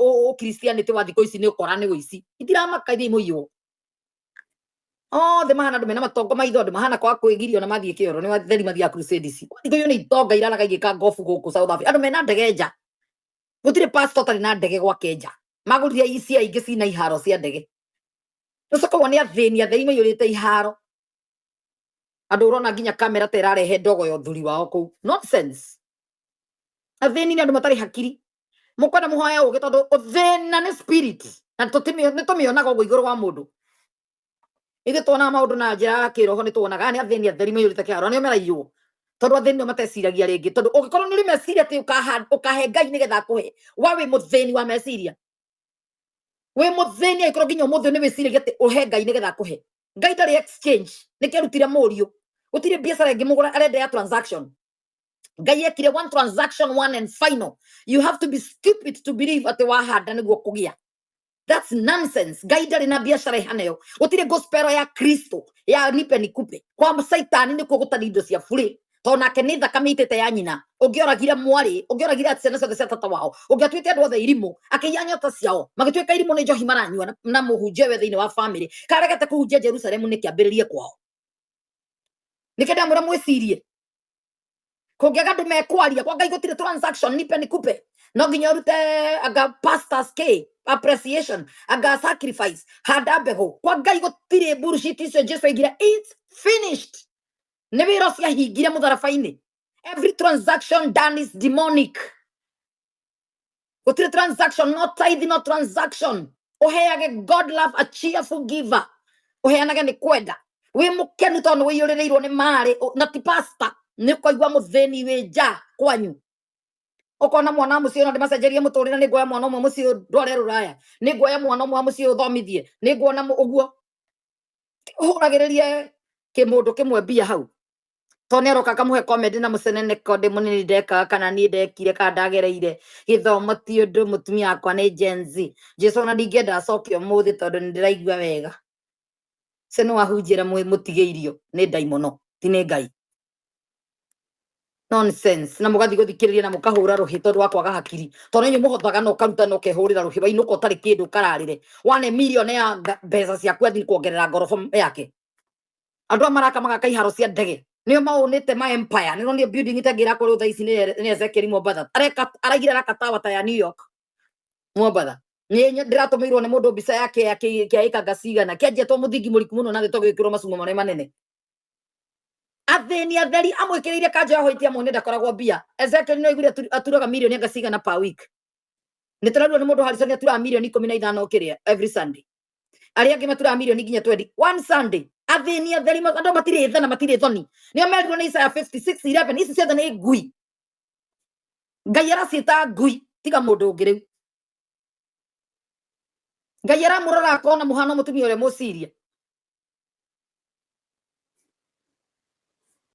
o Christianity wa thiko ici ni ukora ni wici itiramaka ithi muiyo the mahana ndu mena matongo maitho ndu mahana kwa kwigirio na mathie kioro ni watheri mathia crusade ici thiko iyo ni itonga irara kaigika gofu guku South Africa andu mena ndege nja gutire pastor tari na ndege gwa Kenya magurire ici aingi cina iharo cia ndege ucoka wone athini athei mayurite iharo andu urona nginya kamera ta irarehe ndogo yo thuri wao kuu nonsense athini ni andu matari hakiri mukwenda muhoya uge tondu uthina ni spirit na tumionaga uguo iguru wa mundu ithe tuona maundu na njira ya kiroho ni tuonaga ni athini atheri mayurite kiharo ni omera iyo tondu athini no mateciragia ringi tondu ugikorwo ni meciria ati ukahe Ngai nigetha akuhe wawe muthini wa meciria we muthini aikorwo nginya muthe ni wiciria ati uhe Ngai nigetha akuhe Ngai ndari exchange ni kerutire murio gutire biacara ingi mugura arenda ya transaction Ngai ekire one transaction one and final you have to be stupid to believe ati wahanda niguo kugia that's nonsense Ngai ndari na biacara ihanayo gutire gospel ya Kristo ya nipe nikupe kwa Satan ni kugutani indo cia free tona ke thakame itete ya nyina ungioragira mwari ungioragira ciana ciothe cia tata wao ungiatwite andu othe irimu akiya nyota ciao magitwika irimu ni njohi maranyua na muhunjia we thiini wa family karegete kuhunjia Jerusalem ni kiambiririe kwao nikenda mura mwicirie kungiaga ndu mekwaria kwa Ngai gutire transaction nipe nikupe no nginya urute aga pastors k appreciation aga sacrifice handa mbego kwa Ngai gutire bullshit icio Jesu igira it's finished Neviro cia hingire mutharabaini every transaction done is demonic gutire transaction no tithe no transaction uheage God love a cheerful giver uheanaga ni kwenda we mukenu tondu wiyuririrwo ni mari na ti pastor ni kwaigwa mutheni we nja kwanyu ukona mwana mucio no ndimacenjerie muturire ni ngoya mwana umwe mucio ndware ruraya ni ngoya mwana umwe mucio uthomithie ni nguona uguo uhuragiririe kimundu kimwe bia hau tone roka kamuhe comment na musenene kode munini ndeka kana ni ndekire ka ndagereire githomo ti undu mutumia akwa ni Gen Z Jesu na ndingenda acokio muthi tondu ndiraigua wega seno wahunjira mutigeirio ni daimono ti ni Ngai nonsense na mugathi guthikiriria na mukahura ruhi tondu wakwaga hakiri tondu nyu muhothaga no karuta no kehurira ruhi ba inuko tari kindu kararire wane million ya mbeca cia kwathi kuongerera ngorofo yake andu amaraka magaka iharo cia ndege nio maunite ma empire nino ni building itagira kuri tha ici ni Ezekiel Mobatha aragira rakatawa ta ya New York Mobatha ni ndiratumirwo ni mundu mbica yake ya ikaga cigana kianjetwo muthingi muriku muno na thito gwikirwo macumo manene atheni atheri amwikiriire kanja hoitia mone ndakoragwo mbia Ezekiel no igure aturaga million anga cigana per week ni turarwo ni mundu Harrison atura million 15 kiria every Sunday ari angi matura million nginya 20 one Sunday atheni atheri ando matire thana matire thoni ni amerirwo ni Isaiah 56:11 ici ciothe ni ngui Ngai aracita ngui tiga mundu ngiriu Ngai aramurora akona muhano mutumia ule muciria